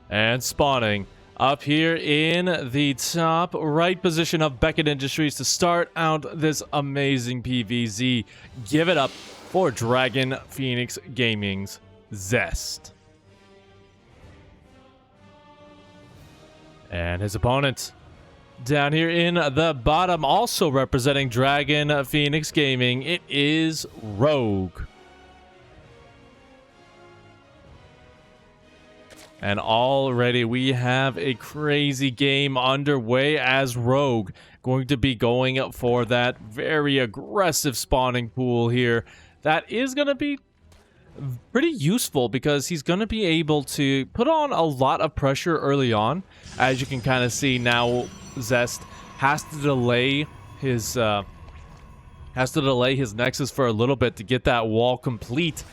And spawning up here in the top right position of Beckett Industries to start out this amazing PvZ. Give it up for Dragon Phoenix Gaming's ZEST. And his opponent down here in the bottom, also representing Dragon Phoenix Gaming, it is Rogue. And already we have a crazy game underway as Rogue going to be going for that very aggressive spawning pool here. That is going to be pretty useful because he's going to be able to put on a lot of pressure early on. As you can kind of see now, ZEST has to delay his Nexus for a little bit to get that wall complete.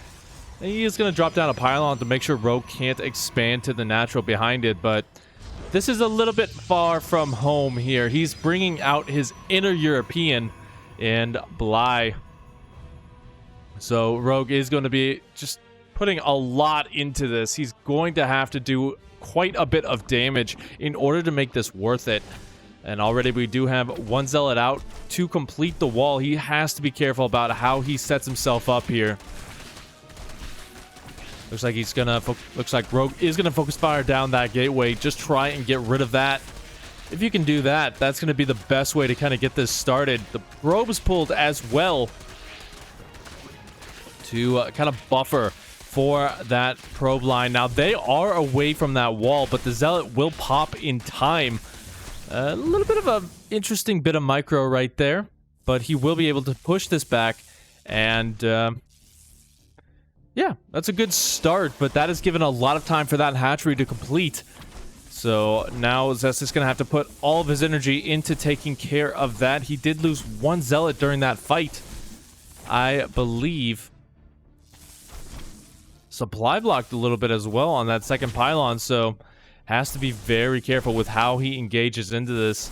And he is going to drop down a pylon to make sure Rogue can't expand to the natural behind it, but this is a little bit far from home here. He's bringing out his inner European and Bly. So Rogue is going to be just putting a lot into this. He's going to have to do quite a bit of damage in order to make this worth it. And already we do have one Zealot out to complete the wall. He has to be careful about how he sets himself up here. Looks like Rogue is gonna focus fire down that gateway. Just try and get rid of that. If you can do that, that's gonna be the best way to kind of get this started. The probe is pulled as well to kind of buffer for that probe line. Now they are away from that wall, but the Zealot will pop in time. A little bit of an interesting bit of micro right there, but he will be able to push this back and. Yeah, that's a good start, but that has given a lot of time for that hatchery to complete. So now ZEST is going to have to put all of his energy into taking care of that. He did lose one Zealot during that fight, I believe. Supply blocked a little bit as well on that second pylon, so has to be very careful with how he engages into this.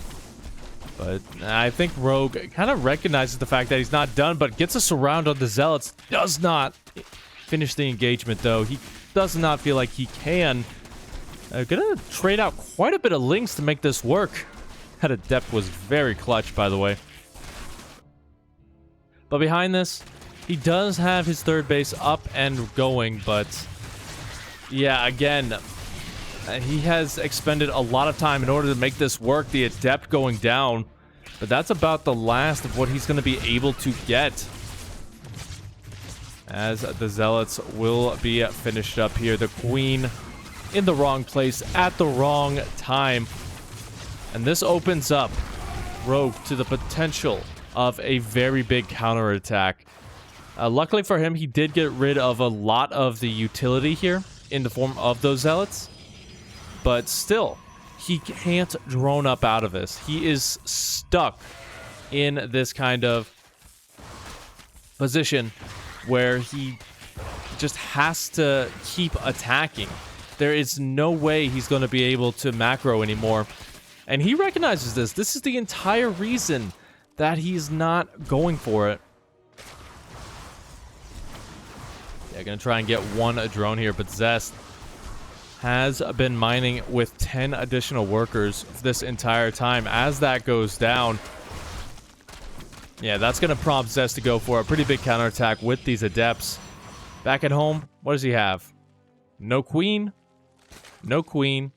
But I think Rogue kind of recognizes the fact that he's not done, but gets a surround on the Zealots. Does not finish the engagement, though. He does not feel like he can. Gonna trade out quite a bit of links to make this work. That adept was very clutch, by the way. But behind this, he does have his third base up and going, but yeah, again, he has expended a lot of time in order to make this work. The adept going down, but that's about the last of what he's going to be able to get. As the Zealots will be finished up here. The Queen in the wrong place at the wrong time. And this opens up Rogue to the potential of a very big counterattack. Luckily for him, he did get rid of a lot of the utility here in the form of those Zealots. But still, he can't drone up out of this. He is stuck in this kind of position where he just has to keep attacking. There is no way he's going to be able to macro anymore. And he recognizes this. This is the entire reason that he's not going for it. Yeah, going to try and get one drone here, but ZEST has been mining with 10 additional workers this entire time. As that goes down, yeah, that's going to prompt ZEST to go for a pretty big counterattack with these adepts. Back at home, what does he have? No queen. No queen.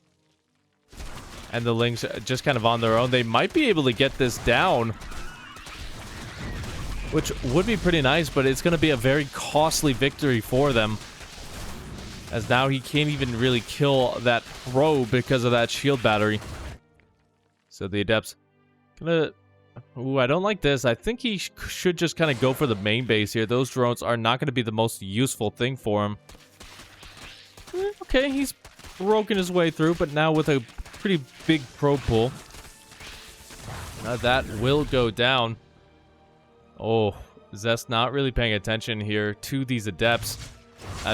And the Lings just kind of on their own. They might be able to get this down, which would be pretty nice, but it's going to be a very costly victory for them. As now he can't even really kill that probe because of that shield battery. So the adepts gonna... Ooh, I don't like this. I think he should just kind of go for the main base here. Those drones are not going to be the most useful thing for him. Okay, he's broken his way through, but now with a pretty big probe pull. Now that will go down. Oh, ZEST not really paying attention here to these adepts.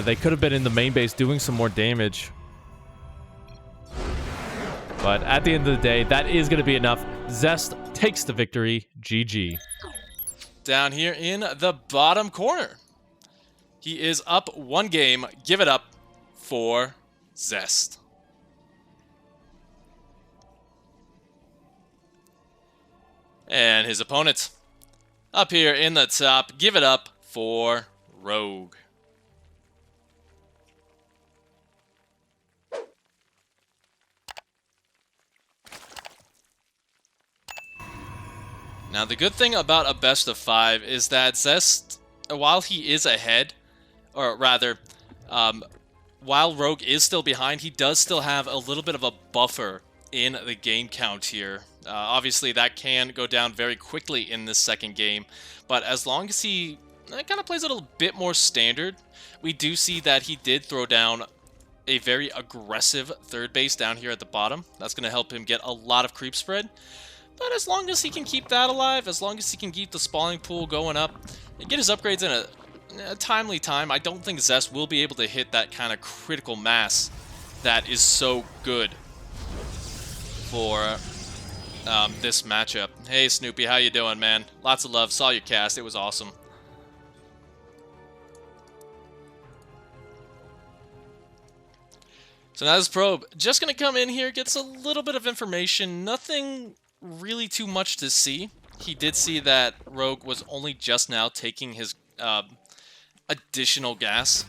They could have been in the main base doing some more damage. But at the end of the day, that is going to be enough. ZEST takes the victory. GG. Down here in the bottom corner, he is up one game. Give it up for ZEST. And his opponent, up here in the top, give it up for Rogue. Now, the good thing about a best of 5 is that ZEST, while he is ahead, or rather, while Rogue is still behind, he does still have a little bit of a buffer in the game count here. Obviously, that can go down very quickly in this second game, but as long as he kind of plays it a little bit more standard, we do see that he did throw down a very aggressive third base down here at the bottom. That's going to help him get a lot of creep spread. But as long as he can keep that alive, as long as he can keep the spawning pool going up, and get his upgrades in a timely time, I don't think ZEST will be able to hit that kind of critical mass that is so good for this matchup. Hey Snoopy, how you doing, man? Lots of love. Saw your cast. It was awesome. So now this probe, just going to come in here, gets a little bit of information. Nothing really too much to see. He did see that Rogue was only just now taking his additional gas.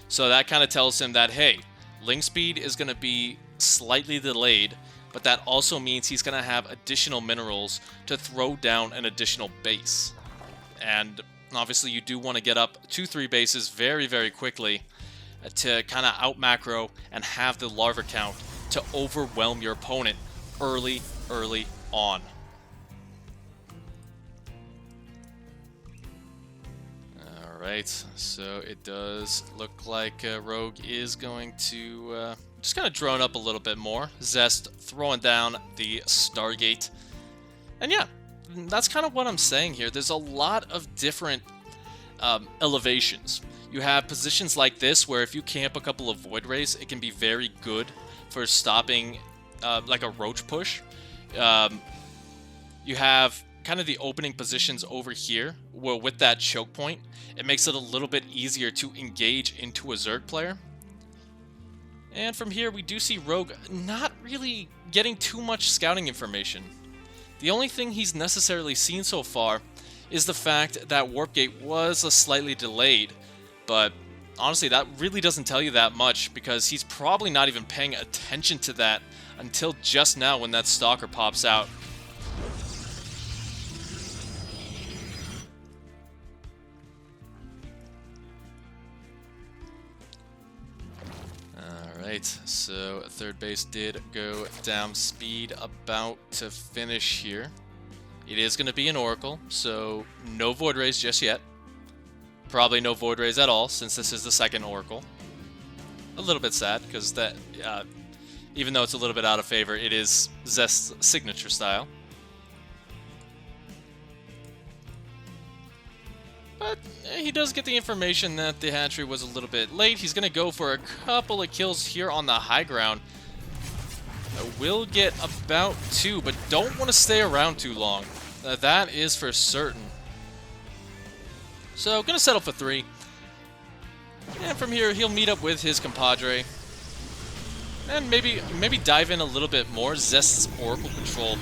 So that kind of tells him that, hey, link speed is going to be slightly delayed, but that also means he's going to have additional minerals to throw down an additional base. And obviously you do want to get up 2-3 bases very, very quickly to kind of out macro and have the larva count to overwhelm your opponent early on. Alright, so it does look like Rogue is going to just kind of drone up a little bit more. ZEST throwing down the Stargate. And yeah, that's kind of what I'm saying here. There's a lot of different elevations. You have positions like this where if you camp a couple of Void Rays, it can be very good for stopping like a roach push. You have kind of the opening positions over here where with that choke point, it makes it a little bit easier to engage into a Zerg player. And from here, we do see Rogue not really getting too much scouting information. The only thing he's necessarily seen so far is the fact that Warp Gate was slightly delayed, but honestly, that really doesn't tell you that much because he's probably not even paying attention to that until just now when that Stalker pops out. Alright, so third base did go down speed about to finish here. It is going to be an Oracle, so no Void Rays just yet. Probably no Void Rays at all, since this is the second Oracle. A little bit sad, because that, even though it's a little bit out of favor, it is ZEST's signature style. But he does get the information that the hatchery was a little bit late. He's going to go for a couple of kills here on the high ground. Will get about 2, but don't want to stay around too long. That is for certain. So, going to settle for 3. And from here, he'll meet up with his compadre. And maybe dive in a little bit more. ZEST's Oracle control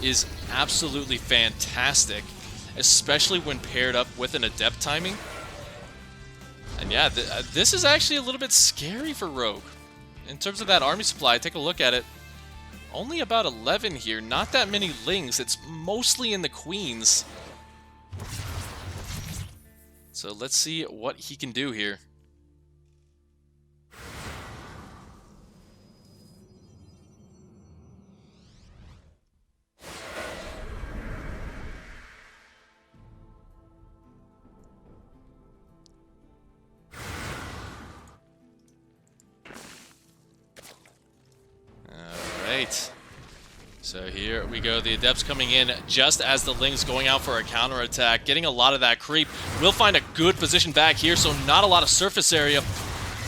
is absolutely fantastic, especially when paired up with an Adept timing. And yeah, this is actually a little bit scary for Rogue. In terms of that army supply, take a look at it. Only about 11 here, not that many Lings. It's mostly in the Queens. So let's see what he can do here. Alright. So here we go, the Adepts coming in just as the Ling's going out for a counterattack, getting a lot of that creep. We'll find a good position back here, so not a lot of surface area,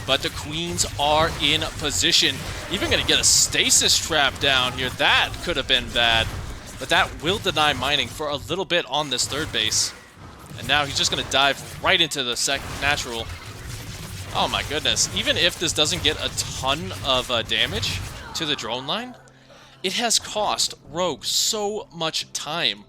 but the Queens are in position. Even going to get a stasis trap down here. That could have been bad, but that will deny mining for a little bit on this third base. And now he's just going to dive right into the second natural. Oh my goodness, even if this doesn't get a ton of damage to the drone line, it has cost Rogue so much time.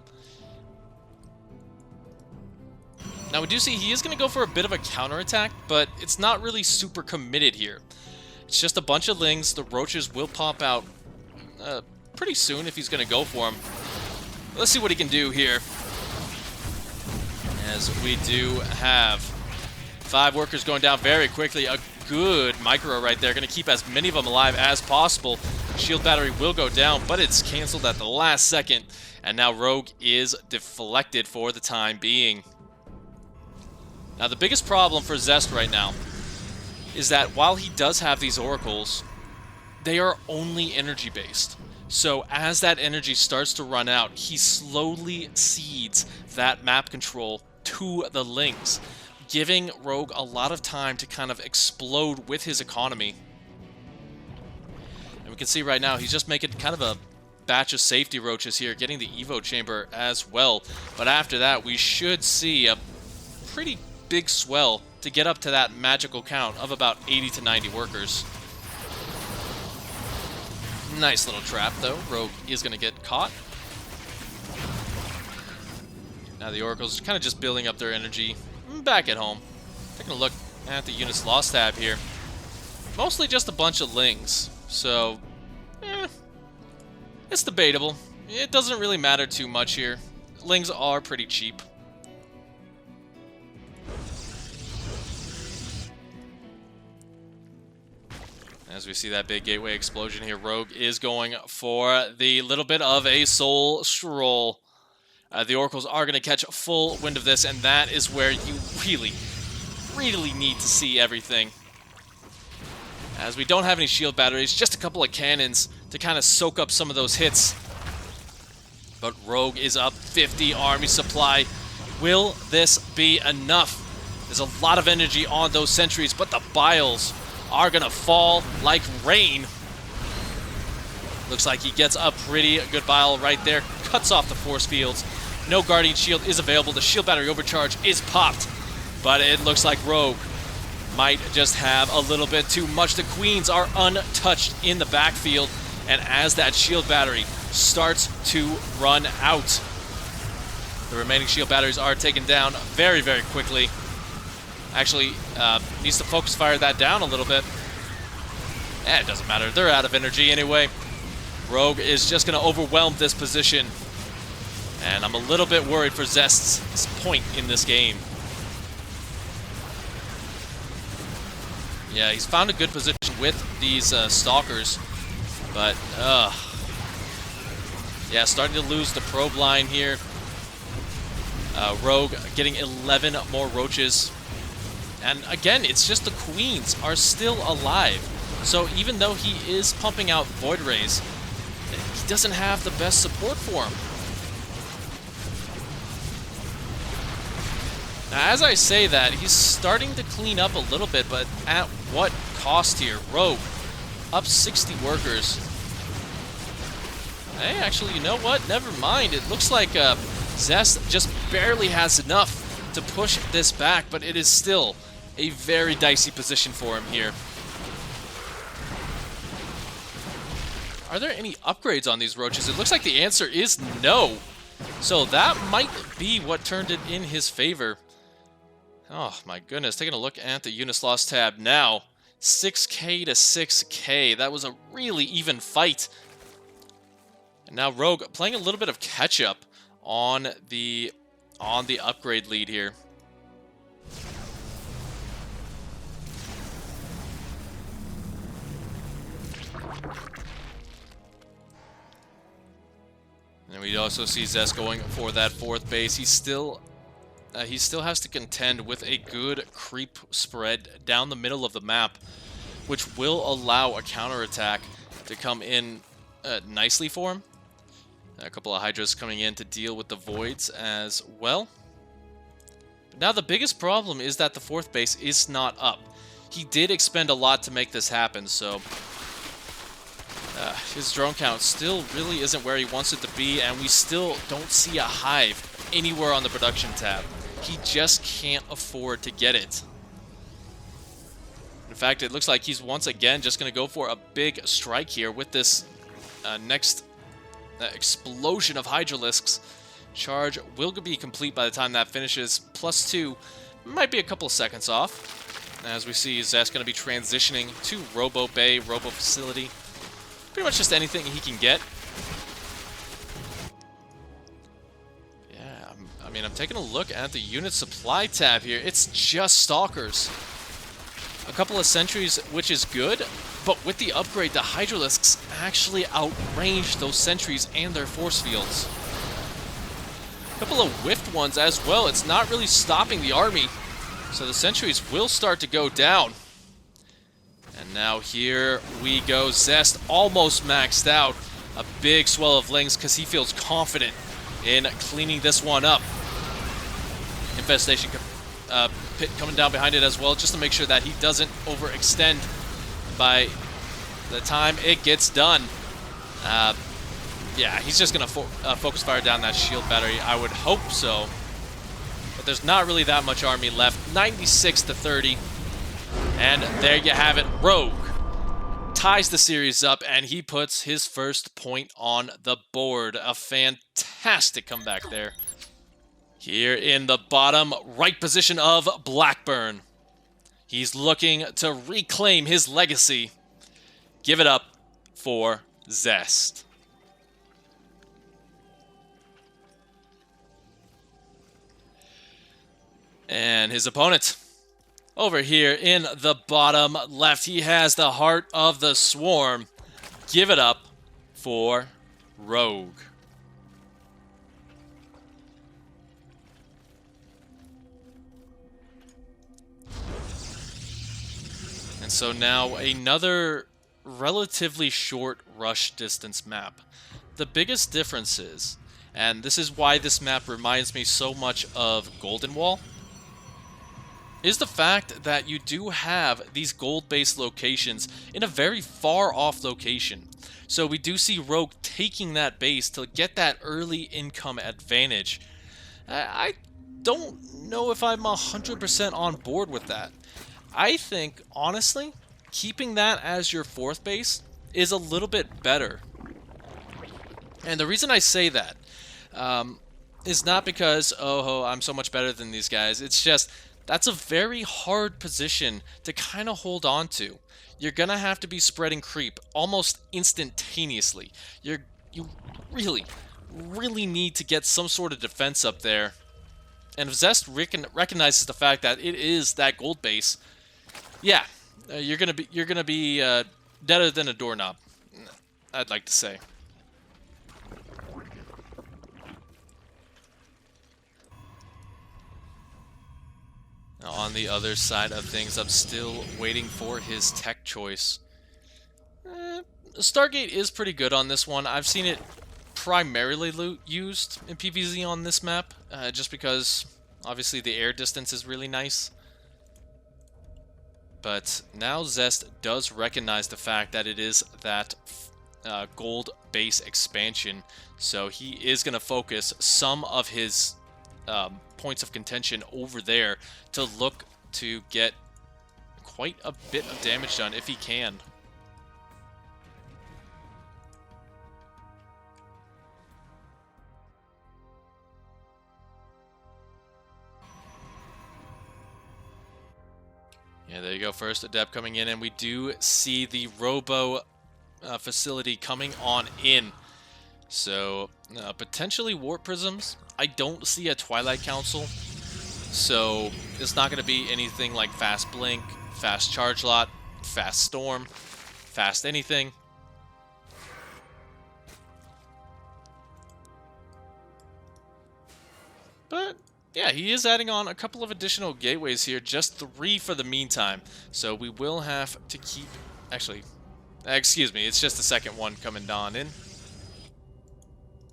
Now we do see he is going to go for a bit of a counterattack, but it's not really super committed here. It's just a bunch of lings. The roaches will pop out pretty soon if he's going to go for them. Let's see what he can do here. As we do have 5 workers going down very quickly. A good micro right there. Going to keep as many of them alive as possible. Shield battery will go down, but it's canceled at the last second. And now Rogue is deflected for the time being. Now the biggest problem for ZEST right now is that while he does have these oracles, they are only energy based. So as that energy starts to run out, he slowly cedes that map control to the lings, giving Rogue a lot of time to kind of explode with his economy. And we can see right now he's just making kind of a batch of safety roaches here, getting the Evo chamber as well. But after that, we should see a pretty big swell to get up to that magical count of about 80 to 90 workers. Nice little trap, though. Rogue is going to get caught. Now the Oracle's kind of just building up their energy back at home. Taking a look at the units lost tab here. Mostly just a bunch of lings. So, it's debatable. It doesn't really matter too much here. Lings are pretty cheap. As we see that big gateway explosion here, Rogue is going for the little bit of a soul stroll. The Oracles are going to catch full wind of this, and that is where you really need to see everything. As we don't have any shield batteries, just a couple of cannons to kind of soak up some of those hits. But Rogue is up 50 army supply. Will this be enough? There's a lot of energy on those sentries, but the biles are gonna fall like rain. Looks like he gets a pretty good bile right there. Cuts off the force fields. No Guardian Shield is available. The shield battery overcharge is popped. But it looks like Rogue might just have a little bit too much. The Queens are untouched in the backfield. And as that shield battery starts to run out, the remaining shield batteries are taken down very, very quickly. Actually, needs to focus fire that down a little bit. It doesn't matter. They're out of energy anyway. Rogue is just going to overwhelm this position. And I'm a little bit worried for ZEST's point in this game. Yeah, he's found a good position with these Stalkers. But, yeah, starting to lose the probe line here. Rogue getting 11 more roaches. And again, it's just the Queens are still alive. So even though he is pumping out Void Rays, he doesn't have the best support for him. Now, as I say that, he's starting to clean up a little bit, but at what cost here? Rogue, up 60 workers. Hey, actually, you know what? Never mind. It looks like ZEST just barely has enough to push this back, but it is still a very dicey position for him here. Are there any upgrades on these roaches? It looks like the answer is no. So that might be what turned it in his favor. Oh my goodness, taking a look at the units lost tab now. 6k to 6k. That was a really even fight. And now Rogue playing a little bit of catch up on the upgrade lead here. And we also see ZEST going for that 4th base. He still has to contend with a good creep spread down the middle of the map, which will allow a counterattack to come in nicely for him. A couple of Hydras coming in to deal with the Voids as well. But now the biggest problem is that the 4th base is not up. He did expend a lot to make this happen, so his drone count still really isn't where he wants it to be, and we still don't see a hive anywhere on the production tab. He just can't afford to get it. In fact, it looks like he's once again just going to go for a big strike here with this next explosion of Hydralisks. Charge will be complete by the time that finishes. +2 might be a couple of seconds off. As we see, ZEST going to be transitioning to Robo Bay, Robo Facility. Pretty much just anything he can get. Yeah, I mean, I'm taking a look at the unit supply tab here. It's just Stalkers. A couple of sentries, which is good, but with the upgrade, the Hydralisks actually outrange those sentries and their force fields. A couple of whiffed ones as well. It's not really stopping the army, so the sentries will start to go down. And now here we go. ZEST almost maxed out. A big swell of lings because he feels confident in cleaning this one up. Infestation pit coming down behind it as well, just to make sure that he doesn't overextend by the time it gets done. Yeah, he's just going to focus fire down that shield battery. I would hope so. But there's not really that much army left. 96 to 30. And there you have it. Rogue ties the series up, and he puts his first point on the board. A fantastic comeback there. Here in the bottom right position of Blackburn. He's looking to reclaim his legacy. Give it up for ZEST. And his opponent, over here in the bottom left, he has the Heart of the Swarm. Give it up for Rogue. And so now another relatively short rush distance map. The biggest difference is, and this is why this map reminds me so much of Golden Wall, is the fact that you do have these gold-based locations in a very far-off location. So we do see Rogue taking that base to get that early income advantage. I don't know if I'm 100% on board with that. I think, honestly, keeping that as your fourth base is a little bit better. And the reason I say that is not because, oh, I'm so much better than these guys. It's just, that's a very hard position to kind of hold on to. You're going to have to be spreading creep almost instantaneously. You really need to get some sort of defense up there. And if ZEST recognizes the fact that it is that gold base, yeah, you're gonna be deader than a doorknob, I'd like to say. Now, on the other side of things, I'm still waiting for his tech choice. Stargate is pretty good on this one. I've seen it primarily used in PvZ on this map, just because obviously the air distance is really nice. But now ZEST does recognize the fact that it is that gold base expansion, so he is going to focus some of his points of contention over there to look to get quite a bit of damage done if he can. Yeah, there you go. First Adept coming in, and we do see the Robo facility coming on in. So, potentially Warp Prisms. I don't see a Twilight Council, so it's not going to be anything like Fast Blink, Fast Charge Lot, Fast Storm, Fast anything. But yeah, he is adding on a couple of additional gateways here, just 3 for the meantime. So we will have to keep... Actually, excuse me, it's just the second one coming on in.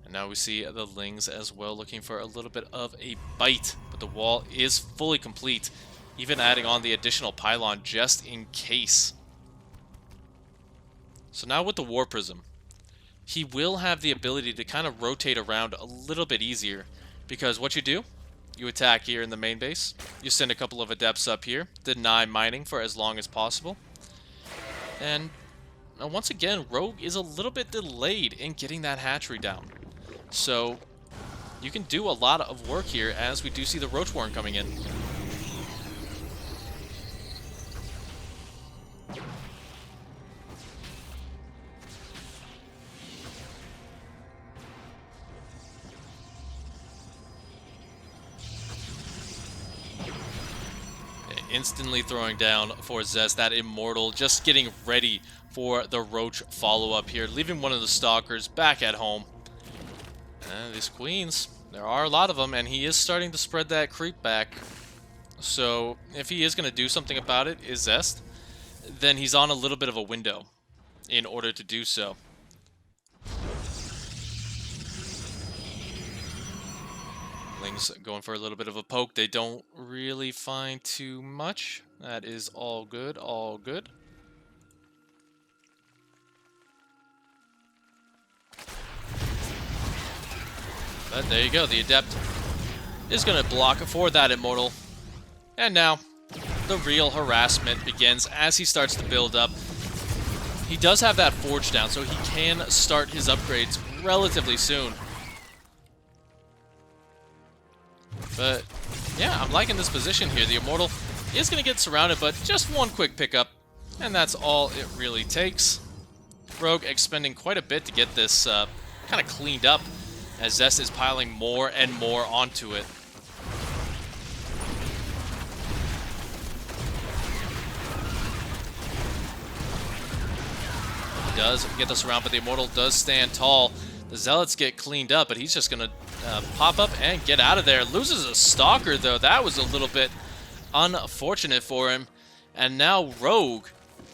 And now we see the Lings as well, looking for a little bit of a bite. But the wall is fully complete, even adding on the additional pylon just in case. So now with the War Prism, he will have the ability to kind of rotate around a little bit easier. Because what you do, you attack here in the main base, you send a couple of Adepts up here, deny mining for as long as possible. And once again, Rogue is a little bit delayed in getting that hatchery down. So you can do a lot of work here as we do see the Roach Warren coming in. Instantly throwing down for ZEST, that Immortal, just getting ready for the Roach follow-up here, leaving one of the Stalkers back at home. And these Queens, there are a lot of them, and he is starting to spread that creep back. So if he is going to do something about it, is ZEST, then he's on a little bit of a window in order to do so. Lings going for a little bit of a poke. They don't really find too much. That is all good, all good. But there you go. The Adept is going to block for that Immortal. And now the real harassment begins as he starts to build up. He does have that Forge down, so he can start his upgrades relatively soon. But, yeah, I'm liking this position here. The Immortal is going to get surrounded, but just one quick pickup, and that's all it really takes. Rogue expending quite a bit to get this kind of cleaned up, as ZEST is piling more and more onto it. He does get the surround, but the Immortal does stand tall. The Zealots get cleaned up, but he's just going to pop up and get out of there. Loses a Stalker, though. That was a little bit unfortunate for him. And now Rogue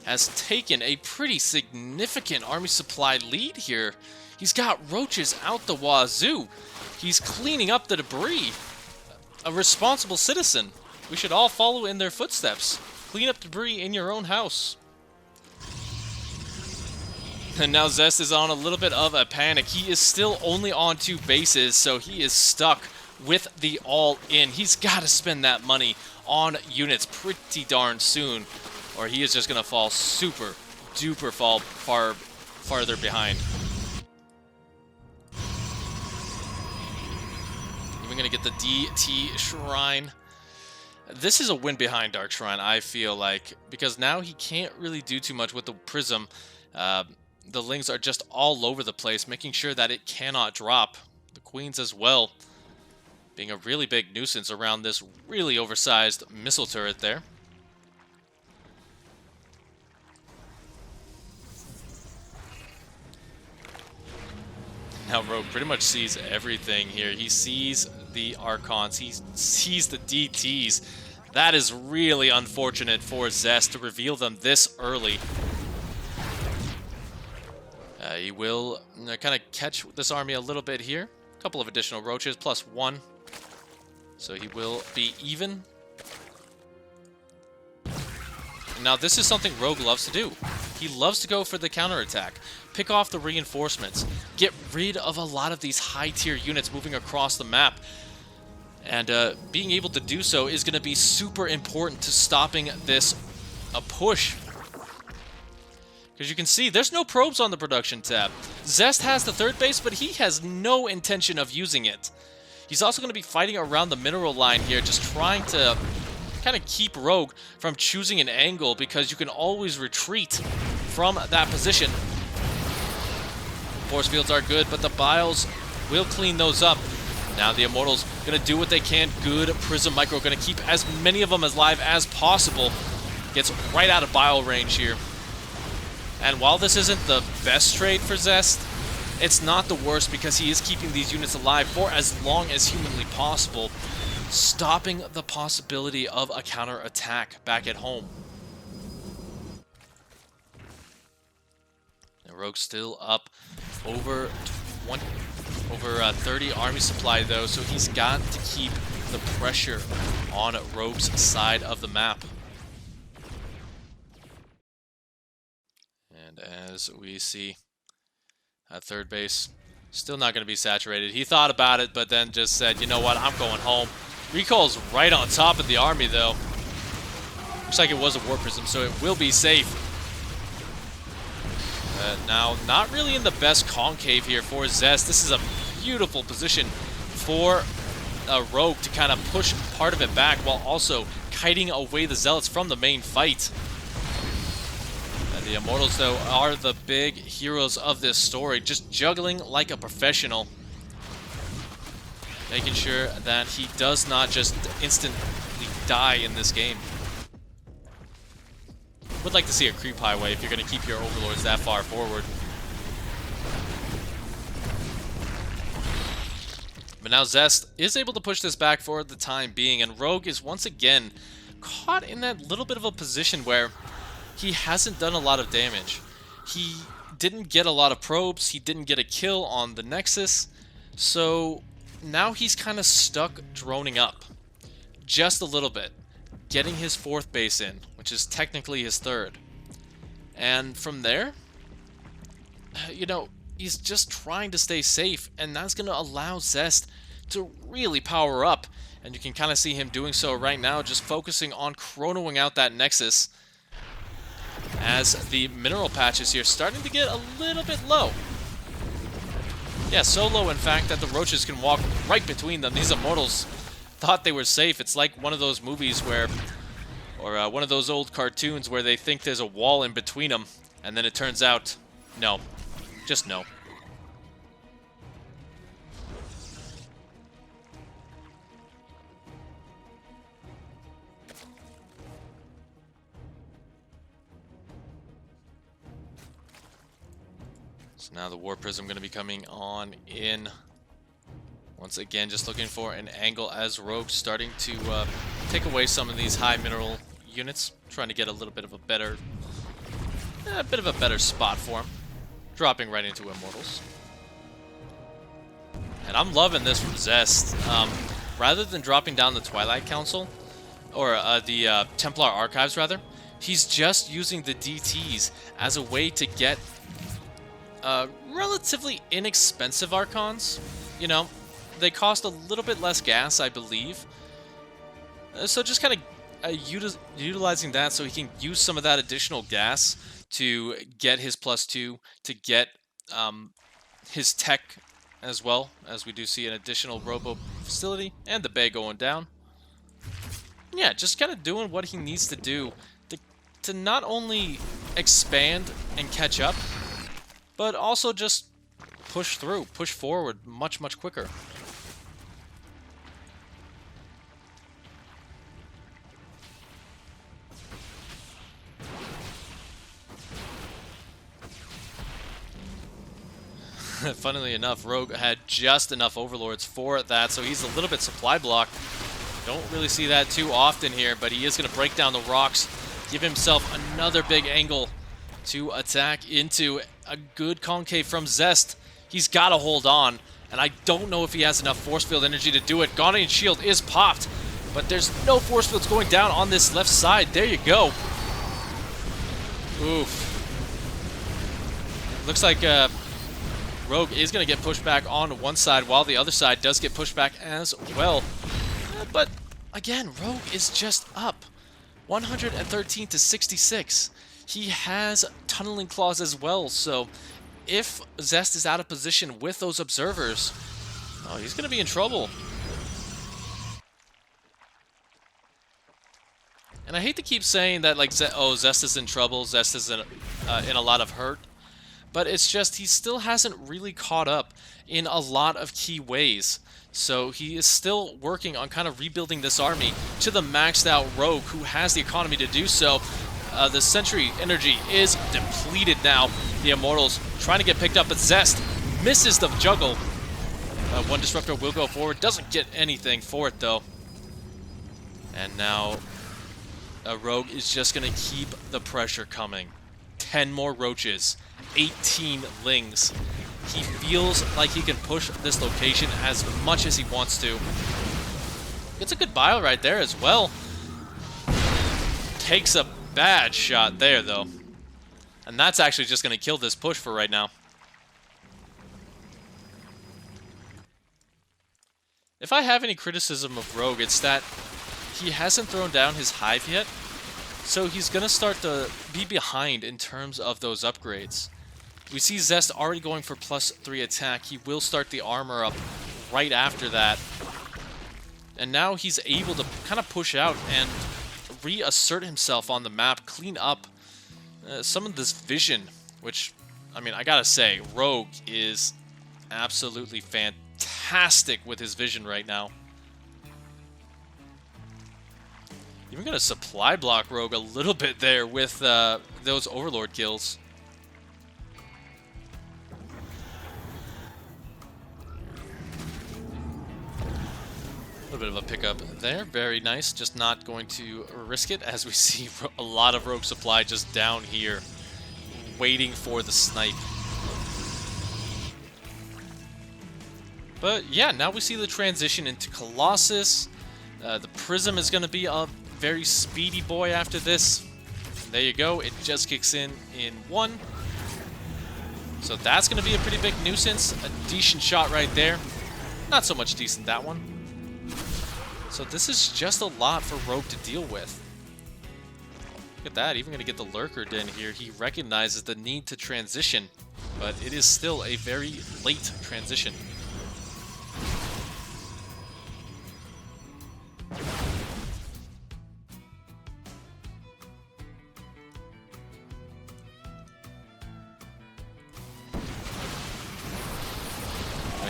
has taken a pretty significant army supply lead here. He's got Roaches out the wazoo. He's cleaning up the debris. A responsible citizen. We should all follow in their footsteps. Clean up debris in your own house. And now ZEST is on a little bit of a panic. He is still only on 2 bases, so he is stuck with the all-in. He's got to spend that money on units pretty darn soon, or he is just going to fall super duper farther behind. Even going to get the DT Shrine. This is a win behind Dark Shrine, I feel like, because now he can't really do too much with the Prism. The Lings are just all over the place, making sure that it cannot drop. The Queens as well, being a really big nuisance around this really oversized missile turret there. Now Rogue pretty much sees everything here. He sees the Archons, he sees the DTs. That is really unfortunate for ZEST to reveal them this early. He will kind of catch this army a little bit here. A couple of additional Roaches, +1. So he will be even. Now this is something Rogue loves to do. He loves to go for the counterattack, pick off the reinforcements, get rid of a lot of these high-tier units moving across the map. And being able to do so is going to be super important to stopping this push. Because you can see, there's no probes on the production tab. ZEST has the 3rd base, but he has no intention of using it. He's also going to be fighting around the mineral line here, just trying to kind of keep Rogue from choosing an angle, because you can always retreat from that position. Force fields are good, but the Biles will clean those up. Now the Immortals going to do what they can. Good Prism Micro, going to keep as many of them alive as possible. Gets right out of Bile range here. And while this isn't the best trade for ZEST, it's not the worst, because he is keeping these units alive for as long as humanly possible, stopping the possibility of a counterattack back at home. And Rogue's still up over 30 army supply though, so he's got to keep the pressure on Rogue's side of the map. And as we see, at 3rd base, still not going to be saturated. He thought about it, but then just said, you know what, I'm going home. Recall's right on top of the army, though. Looks like it was a War Prism, so it will be safe. Now, not really in the best concave here for ZEST. This is a beautiful position for Rogue to kind of push part of it back while also kiting away the Zealots from the main fight. And the Immortals, though, are the big heroes of this story, just juggling like a professional, making sure that he does not just instantly die in this game. Would like to see a creep highway if you're going to keep your Overlords that far forward. But now ZEST is able to push this back for the time being, and Rogue is once again caught in that little bit of a position where he hasn't done a lot of damage. He didn't get a lot of probes, he didn't get a kill on the Nexus, so now he's kind of stuck droning up just a little bit, getting his 4th base in, which is technically his 3rd. And from there, you know, he's just trying to stay safe, and that's going to allow ZEST to really power up. And you can kind of see him doing so right now, just focusing on chronoing out that Nexus, as the mineral patches here starting to get a little bit low. Yeah, so low, in fact, that the roaches can walk right between them. These Immortals thought they were safe. It's like one of those movies where, or one of those old cartoons where they think there's a wall in between them, and then it turns out, no. Just no. So now the War Prism going to be coming on in. Once again, just looking for an angle as Rogue starting to take away some of these high mineral units, trying to get a little bit of a better, spot for him. Dropping right into Immortals. And I'm loving this from ZEST. Rather than dropping down the Twilight Council, or the Templar Archives rather, he's just using the DTs as a way to get relatively inexpensive Archons. You know, they cost a little bit less gas, I believe. So just kind of utilizing that so he can use some of that additional gas to get his +2, to get his tech as well, as we do see an additional robo facility and the bay going down. Yeah, just kind of doing what he needs to do to not only expand and catch up, but also just push through, push forward much, much quicker. Funnily enough, Rogue had just enough Overlords for that, so he's a little bit supply blocked. Don't really see that too often here, but he is going to break down the rocks, give himself another big angle to attack into. A good concave from ZEST. He's got to hold on, and I don't know if he has enough force field energy to do it. Guardian Shield is popped, but there's no force fields going down on this left side. There you go. Oof. Looks like Rogue is going to get pushed back on one side, while the other side does get pushed back as well. But again, Rogue is just up 113 to 66. He has tunneling claws as well, so if ZEST is out of position with those observers, oh, he's going to be in trouble. And I hate to keep saying that, like, ZEST is in trouble, ZEST is in a lot of hurt, but it's just he still hasn't really caught up in a lot of key ways. So he is still working on kind of rebuilding this army to the maxed out Rogue, who has the economy to do so. The Sentry energy is depleted now. The Immortals trying to get picked up, but ZEST misses the juggle. One Disruptor will go forward, doesn't get anything for it though. And now Rogue is just going to keep the pressure coming. 10 more roaches, 18 lings. He feels like he can push this location as much as he wants to. It's a good bile right there as well. Takes a bad shot there, though. And that's actually just going to kill this push for right now. If I have any criticism of Rogue, it's that he hasn't thrown down his hive yet. So he's going to start to be behind in terms of those upgrades. We see ZEST already going for +3 attack. He will start the armor up right after that. And now he's able to kind of push out and reassert himself on the map, clean up some of this vision, which, I mean, I gotta say, Rogue is absolutely fantastic with his vision right now. Even gonna supply block Rogue a little bit there with those Overlord kills. A little bit of a pickup there, very nice. Just not going to risk it as we see a lot of Rogue supply just down here, waiting for the snipe. But yeah, now we see the transition into Colossus. The Prism is going to be a very speedy boy after this. And there you go, it just kicks in 1. So that's going to be a pretty big nuisance. A decent shot right there. Not so much decent, that one. So this is just a lot for Rogue to deal with. Look at that, even going to get the Lurker in here. He recognizes the need to transition, but it is still a very late transition.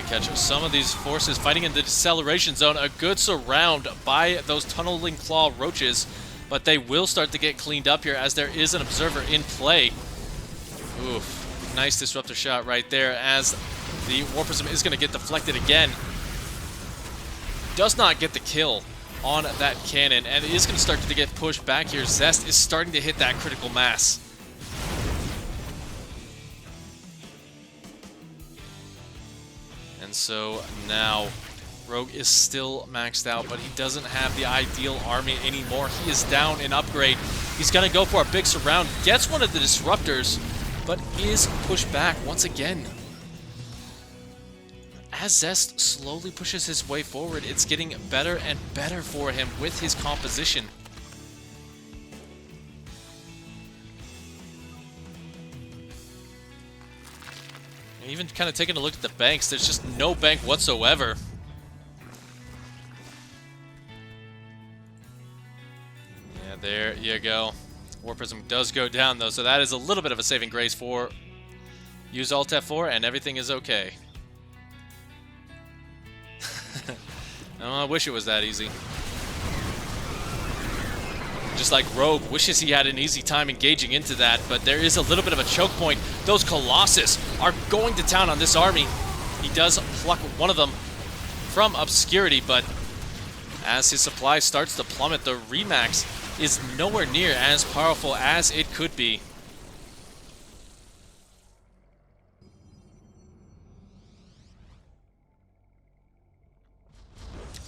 Catch some of these forces fighting in the deceleration zone. A good surround by those tunneling claw roaches, but they will start to get cleaned up here as there is an observer in play. Oof, nice disruptor shot right there as the War Prism is going to get deflected again. Does not get the kill on that cannon, and it is going to start to get pushed back here. ZEST is starting to hit that critical mass. And so now Rogue is still maxed out, but he doesn't have the ideal army anymore. He is down an upgrade. He's going to go for a big surround. Gets one of the disruptors, but is pushed back once again. As ZEST slowly pushes his way forward, it's getting better and better for him with his composition. Even kind of taking a look at the banks, there's just no bank whatsoever. Yeah, there you go. War Prism does go down though, so that is a little bit of a saving grace for use Alt F4 and everything is okay. I wish it was that easy. Just like Rogue wishes he had an easy time engaging into that, but there is a little bit of a choke point. Those Colossus are going to town on this army. He does pluck one of them from obscurity, but as his supply starts to plummet, the Remax is nowhere near as powerful as it could be.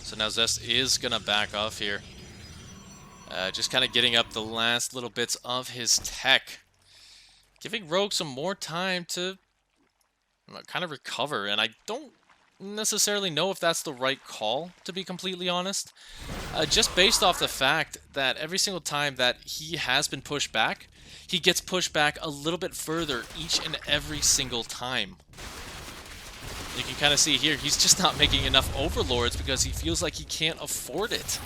So now ZEST is going to back off here. Just kind of getting up the last little bits of his tech. Giving Rogue some more time to kind of recover. And I don't necessarily know if that's the right call, to be completely honest. Just based off the fact that every single time that he has been pushed back, he gets pushed back a little bit further each and every single time. You can kind of see here, he's just not making enough Overlords because he feels like he can't afford it.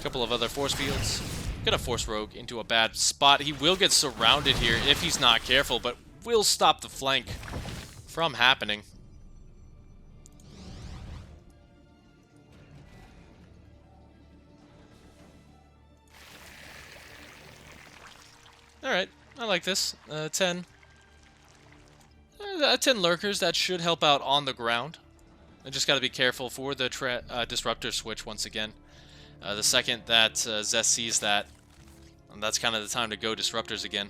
Couple of other force fields. Gonna force Rogue into a bad spot. He will get surrounded here if he's not careful, but will stop the flank from happening. Alright, I like this. 10 lurkers, that should help out on the ground. I just gotta be careful for the disruptor switch once again. The second that ZEST sees that, that's kind of the time to go disruptors again.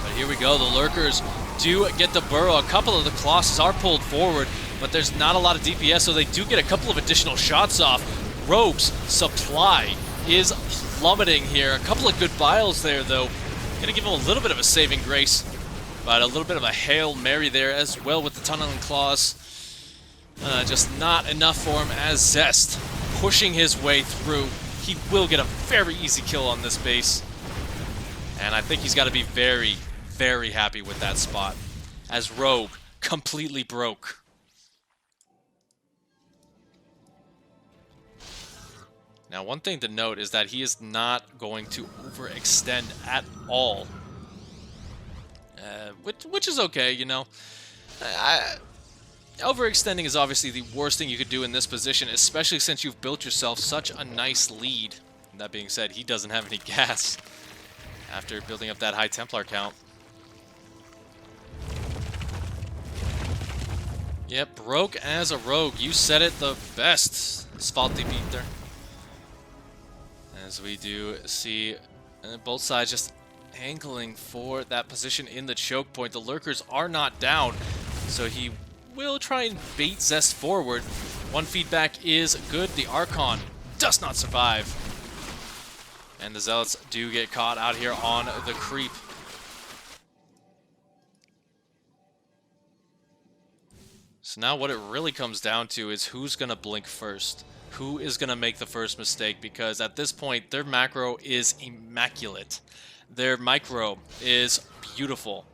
But here we go, the lurkers do get the burrow. A couple of the Colossus are pulled forward, but there's not a lot of DPS, so they do get a couple of additional shots off. Rogue's supply is plummeting here. A couple of good biles there, though. Gonna give him a little bit of a saving grace. But a little bit of a Hail Mary there as well with the tunneling claws. Just not enough for him as ZEST pushing his way through. He will get a very easy kill on this base. And I think he's got to be very, very happy with that spot, as Rogue completely broke. Now, one thing to note is that he is not going to overextend at all. Which is okay, you know. Overextending is obviously the worst thing you could do in this position, especially since you've built yourself such a nice lead. And that being said, he doesn't have any gas after building up that high Templar count. Yep, broke as a rogue. You said it the best, Svalti Beater. As we do see both sides just angling for that position in the choke point. The lurkers are not down, so he will try and bait ZEST forward. One feedback is good. The Archon does not survive. And the Zealots do get caught out here on the creep. So now what it really comes down to is who's going to blink first. Who is going to make the first mistake, because at this point their macro is immaculate. Their micro is beautiful.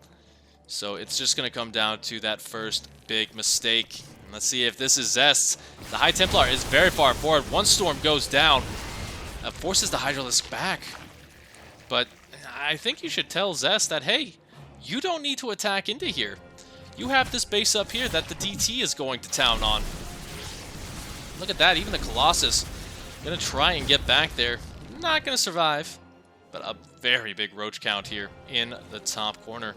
So it's just going to come down to that first big mistake. And let's see if this is ZEST. The High Templar is very far forward. One storm goes down. Forces the Hydralisk back. But I think you should tell ZEST that, hey, you don't need to attack into here. You have this base up here that the DT is going to town on. Look at that, even the Colossus gonna try and get back there. Not gonna survive, but a very big roach count here in the top corner.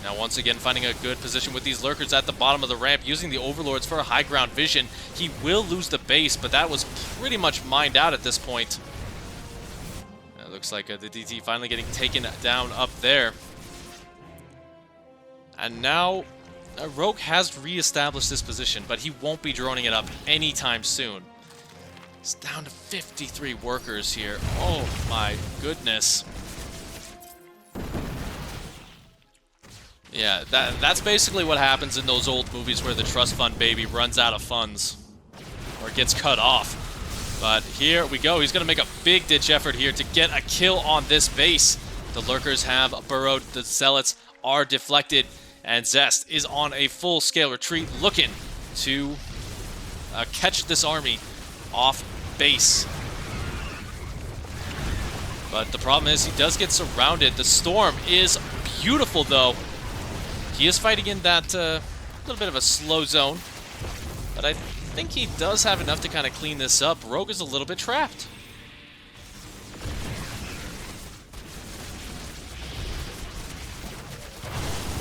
Now once again finding a good position with these lurkers at the bottom of the ramp, using the overlords for a high ground vision. He will lose the base, but that was pretty much mined out at this point. It looks like the DT finally getting taken down up there. And now, Rogue has re-established this position, but he won't be droning it up anytime soon. It's down to 53 workers here. Oh my goodness. Yeah, that's basically what happens in those old movies where the trust fund baby runs out of funds. Or gets cut off. But here we go. He's going to make a big ditch effort here to get a kill on this base. The lurkers have burrowed. The zealots are deflected. And ZEST is on a full-scale retreat, looking to catch this army off base. But the problem is he does get surrounded. The storm is beautiful, though. He is fighting in that little bit of a slow zone. But I think he does have enough to kind of clean this up. Rogue is a little bit trapped.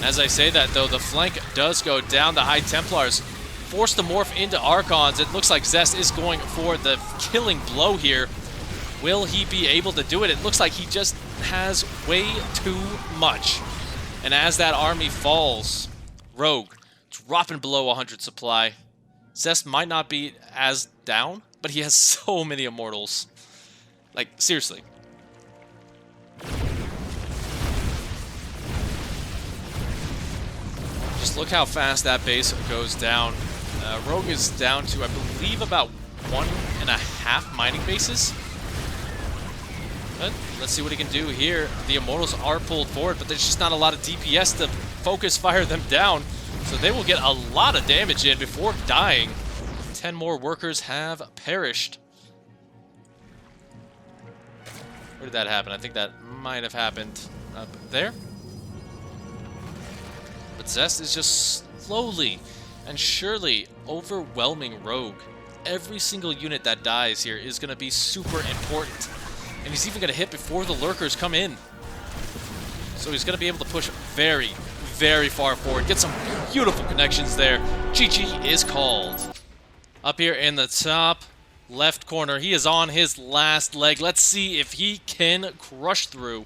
As I say that, though, the flank does go down. The High Templars force to morph into Archons. It looks like ZEST is going for the killing blow here. Will he be able to do it? It looks like he just has way too much. And as that army falls, Rogue dropping below 100 supply. ZEST might not be as down, but he has so many immortals. Like, seriously. Just look how fast that base goes down. Rogue is down to, I believe, about 1.5 mining bases. But let's see what he can do here. The Immortals are pulled forward, but there's just not a lot of DPS to focus fire them down. So they will get a lot of damage in before dying. 10 more workers have perished. Where did that happen? I think that might have happened up there. But ZEST is just slowly and surely overwhelming Rogue. Every single unit that dies here is going to be super important. And he's even going to hit before the lurkers come in. So he's going to be able to push very, very far forward. Get some beautiful connections there. GG is called. Up here in the top left corner, he is on his last leg. Let's see if he can crush through.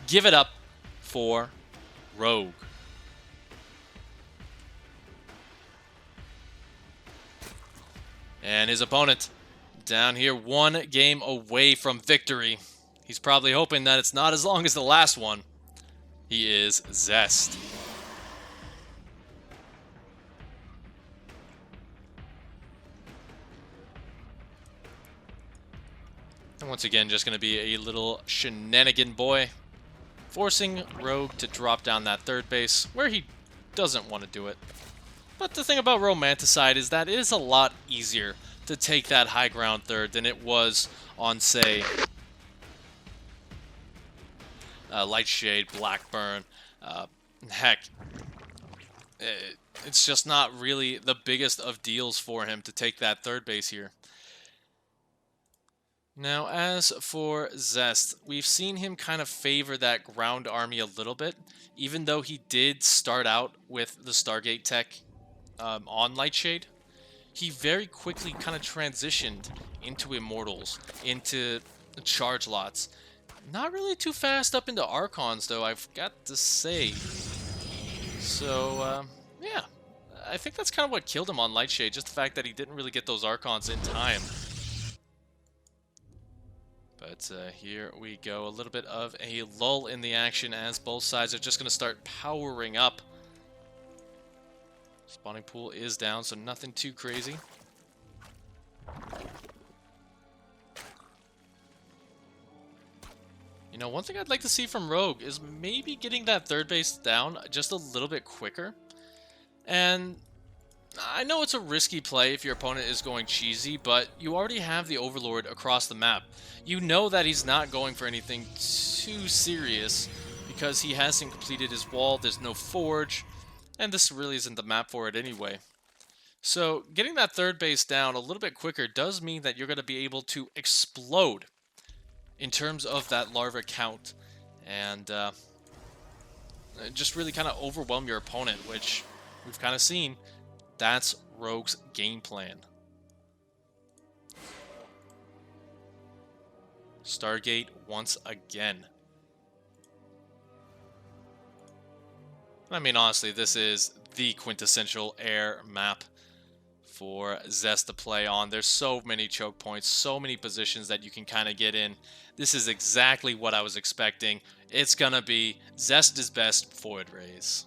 Give it up for Rogue. And his opponent down here, one game away from victory. He's probably hoping that it's not as long as the last one. He is ZEST. And once again, just going to be a little shenanigan boy, forcing Rogue to drop down that third base, where he doesn't want to do it. But the thing about Romanticide is that it is a lot easier to take that high ground third than it was on, say, Lightshade, Blackburn. Heck, it's just not really the biggest of deals for him to take that third base here. Now, as for ZEST, we've seen him kind of favor that ground army a little bit, even though he did start out with the Stargate tech on Lightshade. He very quickly kind of transitioned into Immortals, into charge lots. Not really too fast up into Archons, though, I've got to say. So, yeah, I think that's kind of what killed him on Lightshade, just the fact that he didn't really get those Archons in time. But here we go, a little bit of a lull in the action as both sides are just going to start powering up. Spawning pool is down, so nothing too crazy. You know, one thing I'd like to see from Rogue is maybe getting that third base down just a little bit quicker. And I know it's a risky play if your opponent is going cheesy, but you already have the Overlord across the map. You know that he's not going for anything too serious because he hasn't completed his wall, there's no forge, and this really isn't the map for it anyway. So getting that third base down a little bit quicker does mean that you're going to be able to explode in terms of that larva count and just really kind of overwhelm your opponent, which we've kind of seen. That's Rogue's game plan. Stargate once again. I mean, honestly, this is the quintessential air map for ZEST to play on. There's so many choke points, so many positions that you can kind of get in. This is exactly what I was expecting. It's gonna be ZEST is best Void Rays.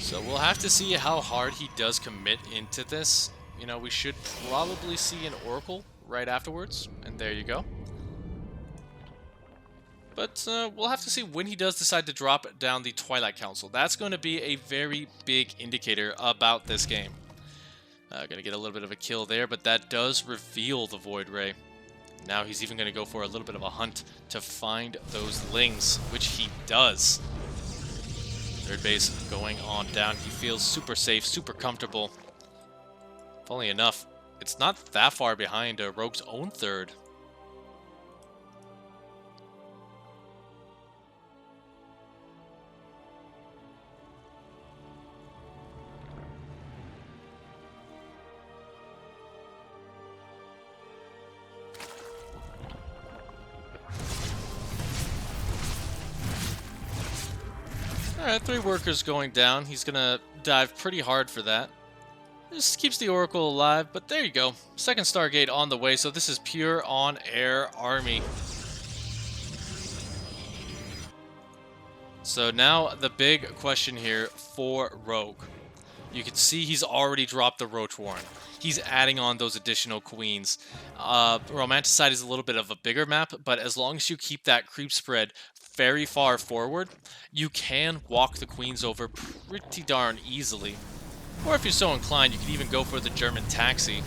So we'll have to see how hard he does commit into this. You know, we should probably see an Oracle right afterwards, and there you go. But we'll have to see when he does decide to drop down the Twilight Council. That's going to be a very big indicator about this game. Gonna get a little bit of a kill there, but that does reveal the Void Ray. Now he's even going to go for a little bit of a hunt to find those Lings, which he does. Third base going on down. He feels super safe, super comfortable. Funnily enough, it's not that far behind Rogue's own third. Alright, 3 workers going down. He's gonna dive pretty hard for that. This keeps the Oracle alive, but there you go. Second Stargate on the way, so this is pure on-air army. So now the big question here for Rogue. You can see he's already dropped the Roach Warren. He's adding on those additional queens. Romanticide is a little bit of a bigger map, but as long as you keep that creep spread very far forward, you can walk the queens over pretty darn easily. Or if you're so inclined, you can even go for the German taxi.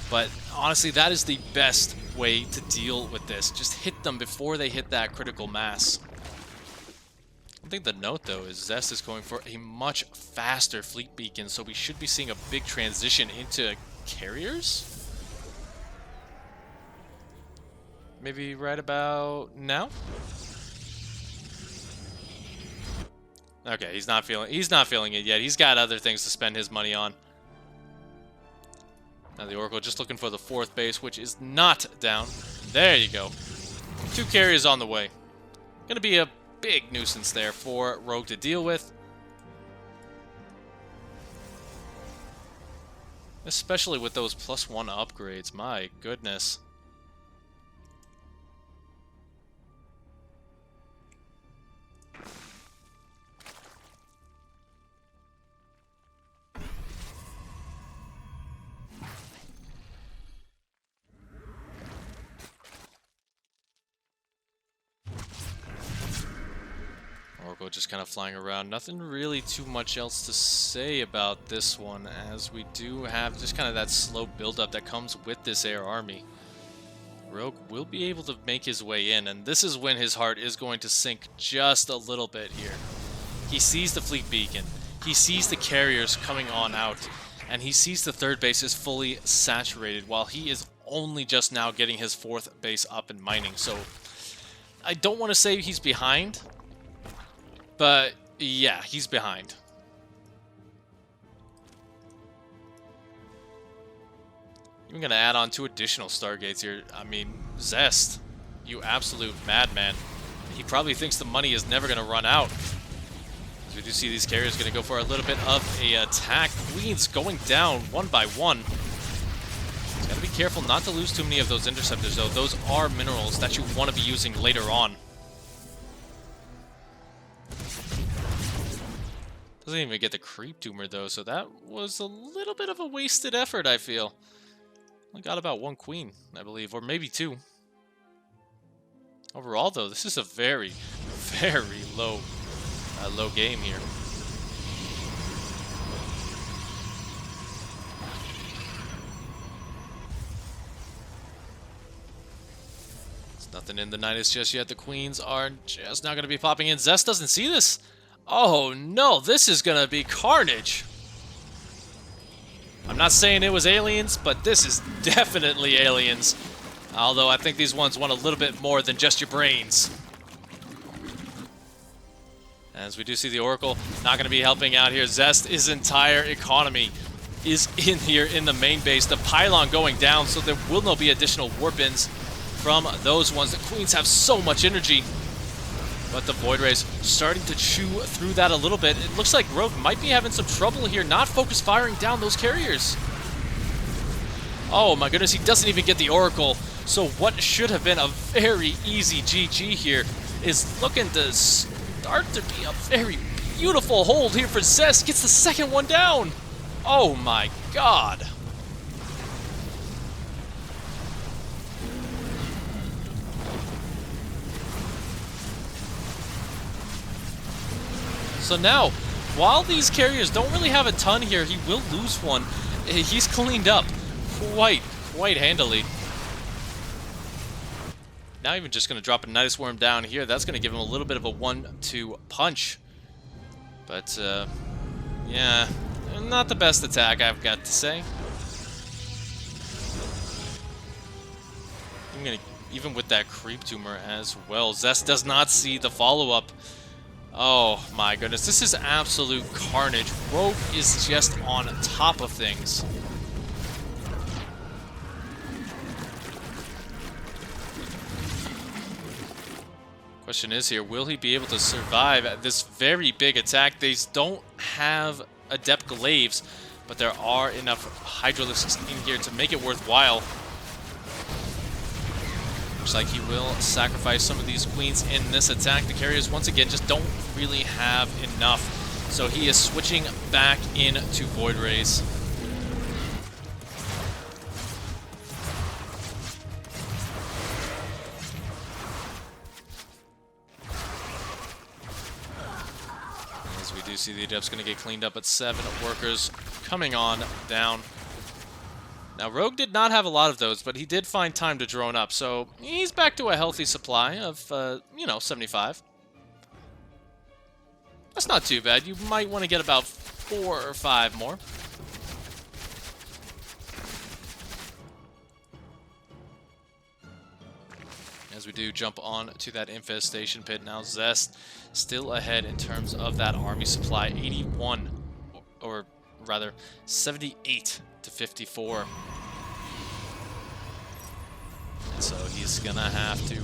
But honestly, that is the best way to deal with this. Just hit them before they hit that critical mass. I think the note, though, is ZEST is going for a much faster fleet beacon, so we should be seeing a big transition into carriers? Maybe right about now? Okay, he's not feeling it yet. He's got other things to spend his money on. Now the Oracle just looking for the 4th base, which is not down. There you go. 2 carriers on the way. Gonna be a big nuisance there for Rogue to deal with. Especially with those +1 upgrades, my goodness. just kind of flying around. Nothing really too much else to say about this one, as we do have just kind of that slow buildup that comes with this air army. Rogue will be able to make his way in, and this is when his heart is going to sink just a little bit here. He sees the fleet beacon, he sees the carriers coming on out, and he sees the third base is fully saturated, while he is only just now getting his fourth base up and mining. So I don't want to say he's behind, but yeah, he's behind. I'm going to add on 2 additional Stargates here. I mean, ZEST, you absolute madman. He probably thinks the money is never going to run out. As we do see these carriers going to go for a little bit of a attack. Queens going down one by one. He's got to be careful not to lose too many of those interceptors, though. Those are minerals that you want to be using later on. Doesn't even get the creep tumor, though, so that was a little bit of a wasted effort, I feel. Only got about 1 queen, I believe, or maybe 2. Overall, though, this is a very, very low game here. There's nothing in the Nidus just yet. The queens are just not going to be popping in. ZEST doesn't see this. Oh no, this is going to be carnage. I'm not saying it was aliens, but this is definitely aliens. Although I think these ones want a little bit more than just your brains. As we do see the Oracle not going to be helping out here. ZEST, his entire economy is in here in the main base. The pylon going down, so there will not be additional warp-ins from those ones. The Queens have so much energy. But the Void Rays starting to chew through that a little bit. It looks like Rogue might be having some trouble here, not focus firing down those carriers. Oh my goodness, he doesn't even get the Oracle. So what should have been a very easy GG here is looking to start to be a very beautiful hold here for ZEST. Gets the second one down. Oh my god. So now, while these carriers don't really have a ton here, he will lose one. He's cleaned up quite handily. Now even just going to drop a Nidus Worm down here. That's going to give him a little bit of a 1-2 punch. But, yeah, not the best attack, I've got to say. I'm going to, even with that creep tumor as well, ZEST does not see the follow-up. Oh my goodness, this is absolute carnage. Rogue is just on top of things. Question is here, will he be able to survive this very big attack? They don't have adept glaives, but there are enough hydralisks in here to make it worthwhile. Looks like he will sacrifice some of these queens in this attack. The carriers, once again, just don't really have enough. So he is switching back into Void Rays. As we do see the Adept's going to get cleaned up at 7 workers coming on down. Now, Rogue did not have a lot of those, but he did find time to drone up, so he's back to a healthy supply of, you know, 75. That's not too bad. You might want to get about 4 or 5 more. As we do jump on to that infestation pit, now ZEST still ahead in terms of that army supply, 81, or rather 78 to 54. And so he's gonna have to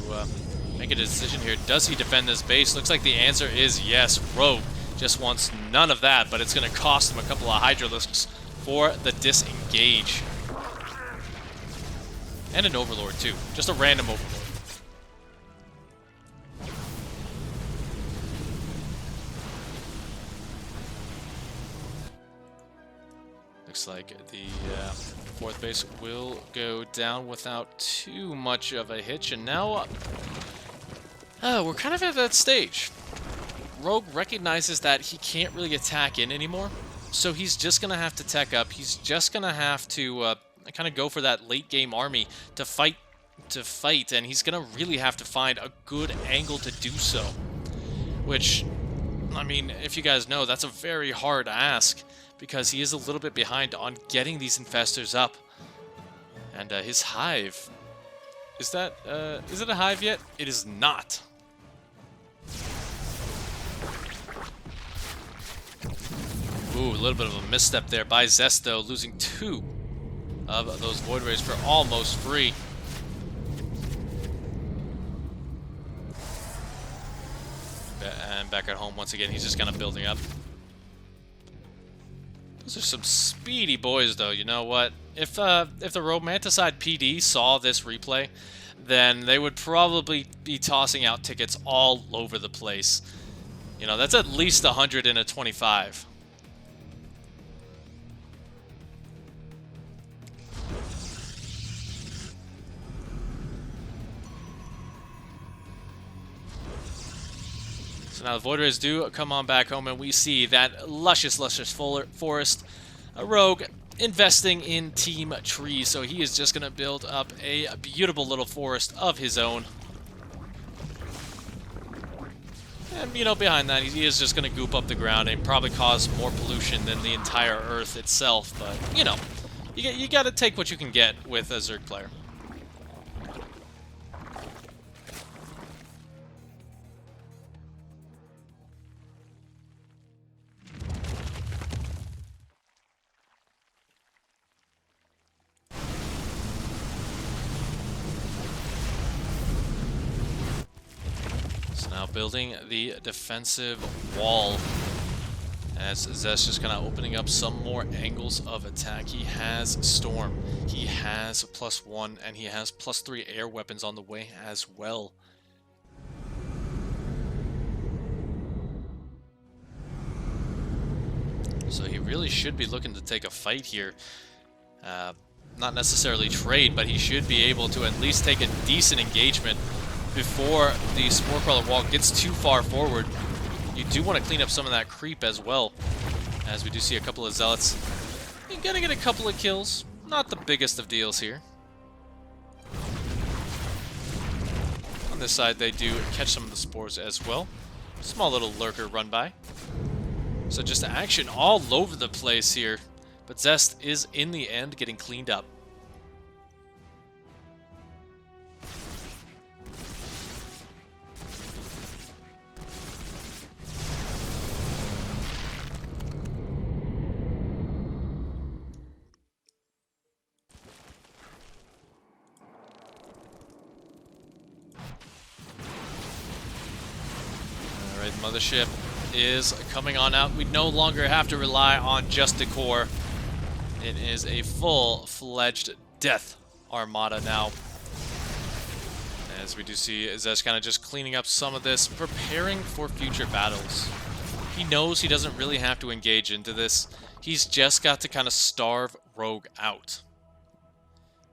make a decision here. Does he defend this base? Looks like the answer is yes. Rogue just wants none of that, but it's gonna cost him a couple of Hydralisks for the disengage. And an Overlord too, just a random Overlord. Looks like the 4th base will go down without too much of a hitch, and now we're kind of at that stage. Rogue recognizes that he can't really attack in anymore, so he's just going to have to tech up. He's just going to have to kind of go for that late game army to fight, and he's going to really have to find a good angle to do so. Which, I mean, if you guys know, that's a very hard ask, because he is a little bit behind on getting these infestors up. And his hive, is it a hive yet? It is not. Ooh, a little bit of a misstep there by ZEST, though, losing 2 of those Void Rays for almost free. And back at home once again, he's just kind of building up. Those are some speedy boys, though. You know what? If the Romanticide PD saw this replay, then they would probably be tossing out tickets all over the place. You know, that's at least 100 in a 25. So now the Void Rays do come on back home, and we see that luscious forest. A Rogue investing in Team Tree, so he is just going to build up a beautiful little forest of his own. And, you know, behind that, he is just going to goop up the ground and probably cause more pollution than the entire Earth itself. But, you know, you got to take what you can get with a Zerg player. Now building the defensive wall, as ZEST just kind of opening up some more angles of attack. He has Storm, he has +1, and he has +3 air weapons on the way as well. So he really should be looking to take a fight here. Not necessarily trade, but he should be able to at least take a decent engagement before the Spore Crawler wall gets too far forward. You do want to clean up some of that creep as well, as we do see a couple of Zealots. You're gonna get a couple of kills. Not the biggest of deals here. On this side, they do catch some of the spores as well. Small little lurker run by. So just action all over the place here. But ZEST is, in the end, getting cleaned up. Alright, Mothership is coming on out. We no longer have to rely on just decor. It is a full-fledged death armada now. As we do see ZEST kind of just cleaning up some of this, preparing for future battles. He knows he doesn't really have to engage into this. He's just got to kind of starve Rogue out.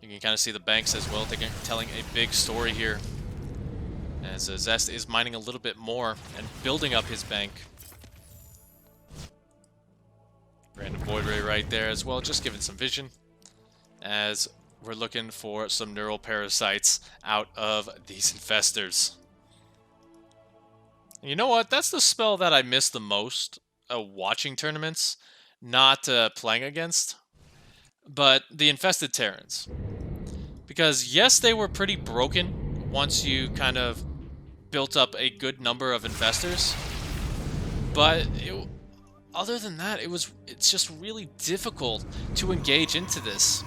You can kind of see the banks as well, telling a big story here. As ZEST is mining a little bit more and building up his bank. Random Void Ray right there as well, just giving some vision. As we're looking for some neural parasites out of these infestors. And you know what? That's the spell that I miss the most watching tournaments, not playing against. But the Infested Terrans. Because yes, they were pretty broken once you kind of built up a good number of infestors, but other than that, it's just really difficult to engage into this.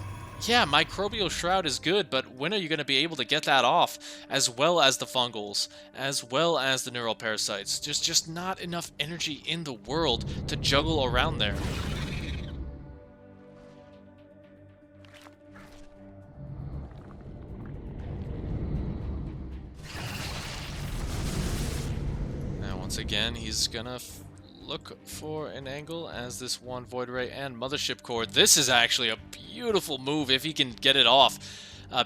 Yeah, Microbial Shroud is good, but when are you going to be able to get that off, as well as the fungals, as well as the neural parasites? There's just not enough energy in the world to juggle around there. Once again, he's gonna look for an angle as this one Void Ray and Mothership Core. This is actually a beautiful move if he can get it off.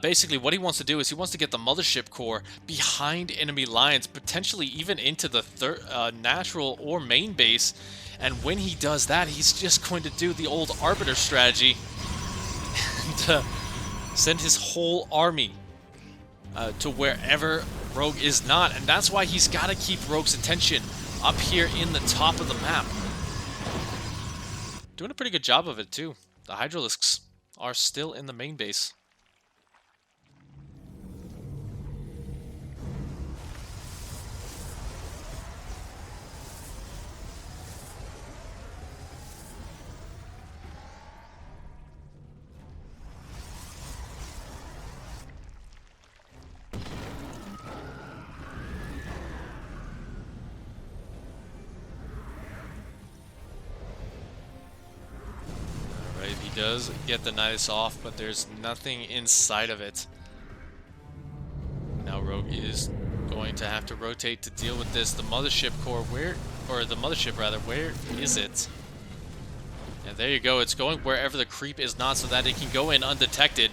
Basically, what he wants to do is he wants to get the Mothership Core behind enemy lines, potentially even into the natural or main base. And when he does that, he's just going to do the old Arbiter strategy and send his whole army to wherever Rogue is not. And that's why he's got to keep Rogue's attention up here in the top of the map. Doing a pretty good job of it, too. The Hydralisks are still in the main base. He does get the Nidus off, but there's nothing inside of it. Now Rogue is going to have to rotate to deal with this. The Mothership Core, the Mothership rather, where is it? And there you go, it's going wherever the creep is not so that it can go in undetected.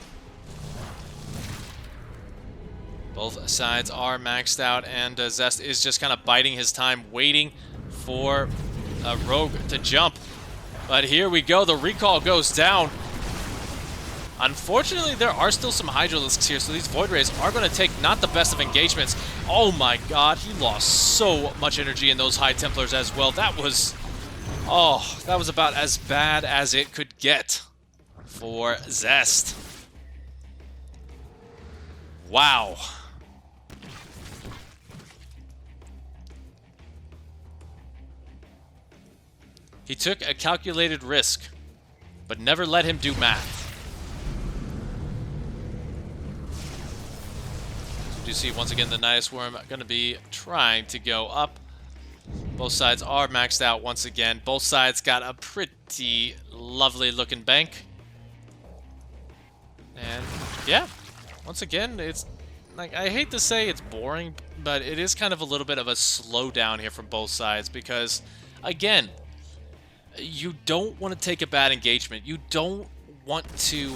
Both sides are maxed out, and ZEST is just kind of biding his time, waiting for Rogue to jump. But here we go, the recall goes down. Unfortunately, there are still some Hydralisks here, so these Void Rays are going to take not the best of engagements. Oh my god, he lost so much energy in those High Templars as well. That was about as bad as it could get for ZEST. Wow. He took a calculated risk, but never let him do math. So you see, once again, the Nidus Worm going to be trying to go up. Both sides are maxed out once again. Both sides got a pretty lovely looking bank. And yeah, once again, it's like, I hate to say it's boring, but it is kind of a little bit of a slowdown here from both sides because, again, you don't want to take a bad engagement. You don't want to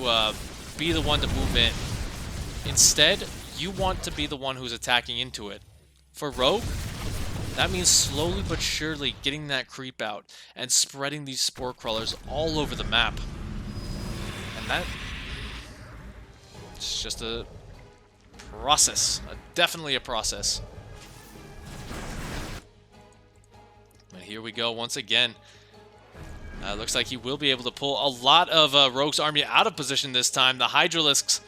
be the one to move in. Instead, you want to be the one who's attacking into it. For Rogue, that means slowly but surely getting that creep out and spreading these spore crawlers all over the map. And that, it's just a process. Definitely a process. And here we go once again. Looks like he will be able to pull a lot of Rogue's army out of position this time. The Hydralisks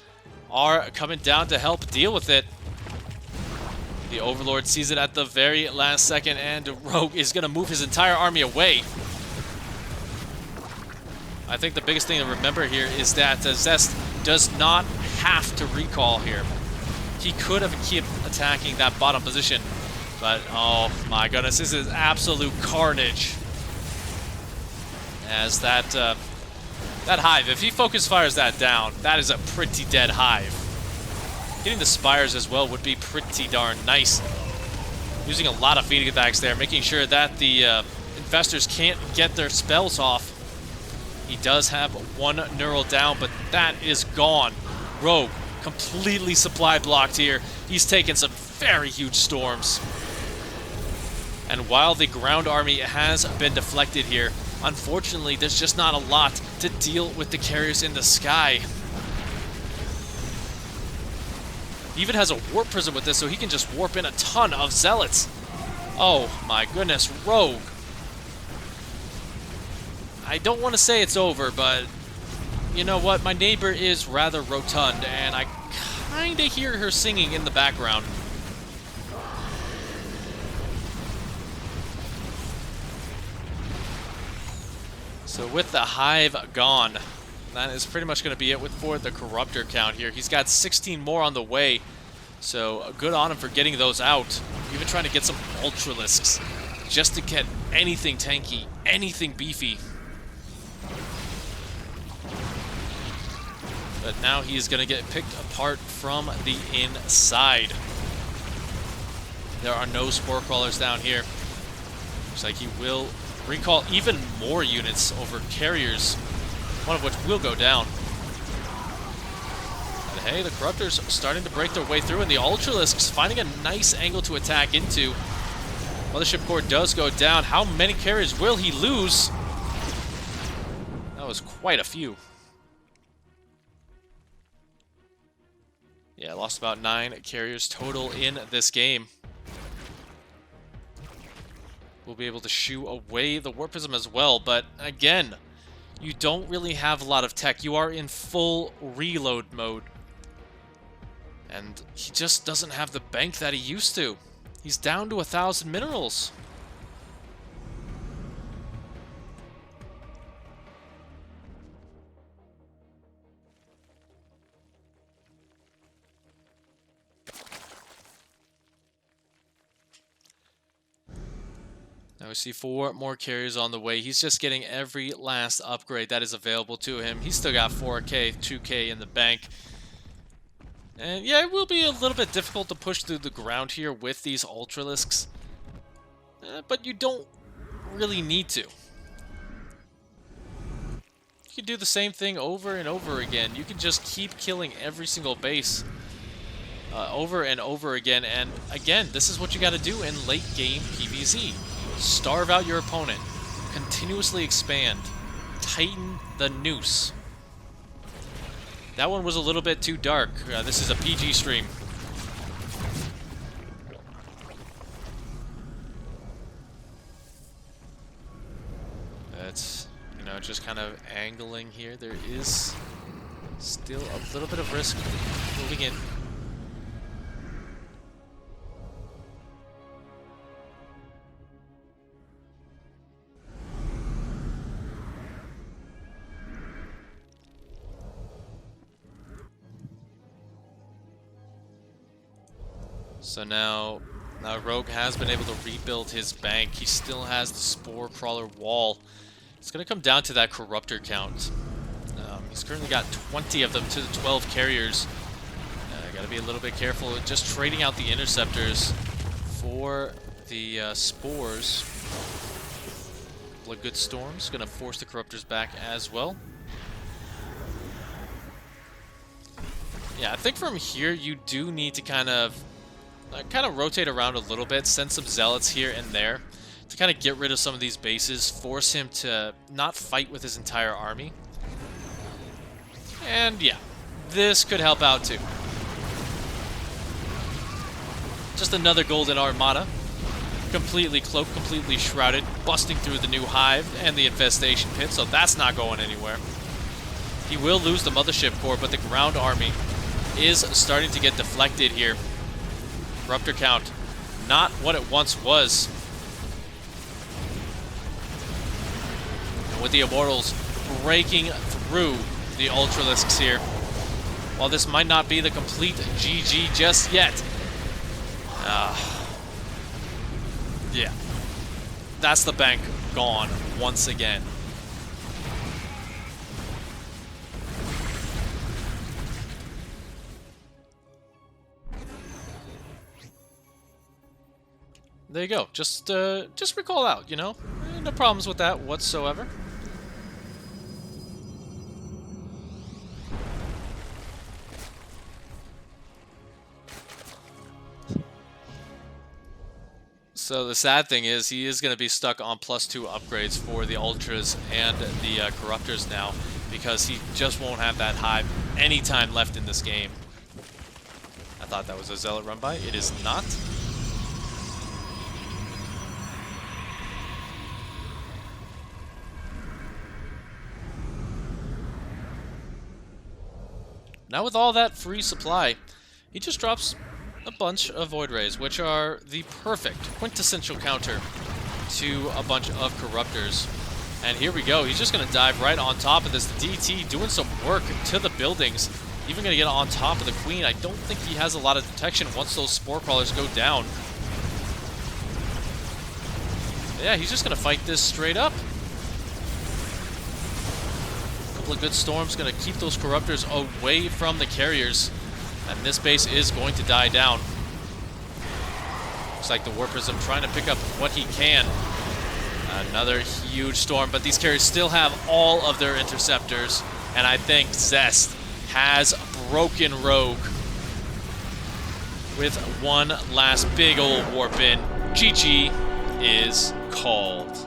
are coming down to help deal with it. The Overlord sees it at the very last second, and Rogue is going to move his entire army away. I think the biggest thing to remember here is that ZEST does not have to recall here. He could have kept attacking that bottom position, but oh my goodness, this is absolute carnage. As that hive, if he focus fires that down, that is a pretty dead hive. Hitting the spires as well would be pretty darn nice. Using a lot of feeding attacks there, making sure that the investors can't get their spells off. He does have one neural down, but that is gone. Rogue completely supply blocked here. He's taken some very huge storms. And while the ground army has been deflected here, unfortunately, there's just not a lot to deal with the carriers in the sky. He even has a warp prism with this, so he can just warp in a ton of zealots. Oh my goodness, Rogue. I don't want to say it's over, but you know what? My neighbor is rather rotund, and I kind of hear her singing in the background. So with the hive gone, that is pretty much going to be it for the Corruptor count here. He's got 16 more on the way, so good on him for getting those out. Even trying to get some Ultralisks, just to get anything tanky, anything beefy. But now he's going to get picked apart from the inside. There are no Spore Crawlers down here. Looks like he will recall even more units over carriers, one of which will go down. And hey, the Corruptors starting to break their way through, and the Ultralisks finding a nice angle to attack into. Mothership Core does go down. How many carriers will he lose? That was quite a few. Yeah, lost about 9 carriers total in this game. We'll be able to shoo away the Warp Prism as well, but again, you don't really have a lot of tech. You are in full reload mode. And he just doesn't have the bank that he used to. He's down to 1,000 minerals. Now we see 4 more carriers on the way. He's just getting every last upgrade that is available to him. He's still got 4K, 2K in the bank. And yeah, it will be a little bit difficult to push through the ground here with these Ultralisks. But you don't really need to. You can do the same thing over and over again. You can just keep killing every single base over and over again. And again, this is what you got to do in late game PvZ. Starve out your opponent. Continuously expand. Tighten the noose. That one was a little bit too dark. This is a PG stream. That's, you know, just kind of angling here. There is still a little bit of risk moving in. So now Rogue has been able to rebuild his bank. He still has the Spore Crawler wall. It's going to come down to that Corruptor count. He's currently got 20 of them to the 12 carriers. Got to be a little bit careful. Just trading out the Interceptors for the Spores. A couple of good storms. Going to force the Corruptors back as well. Yeah, I think from here you do need to kind of rotate around a little bit, send some Zealots here and there to kind of get rid of some of these bases, force him to not fight with his entire army. And yeah, this could help out too. Just another Golden Armada, completely cloaked, completely shrouded, busting through the new Hive and the Infestation Pit, so that's not going anywhere. He will lose the Mothership Core, but the ground army is starting to get deflected here. Corruptor count, not what it once was. And with the Immortals breaking through the Ultralisks here. While this might not be the complete GG just yet. Yeah. That's the bank gone once again. There you go. Just recall out, you know? No problems with that whatsoever. So the sad thing is he is going to be stuck on +2 upgrades for the Ultras and the Corruptors now because he just won't have that Hive any time left in this game. I thought that was a Zealot run by. It is not. Now with all that free supply, he just drops a bunch of Void Rays, which are the perfect, quintessential counter to a bunch of Corruptors. And here we go, he's just going to dive right on top of this. The DT doing some work to the buildings, even going to get on top of the Queen. I don't think he has a lot of protection once those Spore Crawlers go down. Yeah, he's just going to fight this straight up. Of good storms going to keep those Corruptors away from the carriers, and this base is going to die down. Looks like the Warp Prism trying to pick up what he can. Another huge storm, but these carriers still have all of their Interceptors, and I think ZEST has broken Rogue with one last big old warp in. GG is called.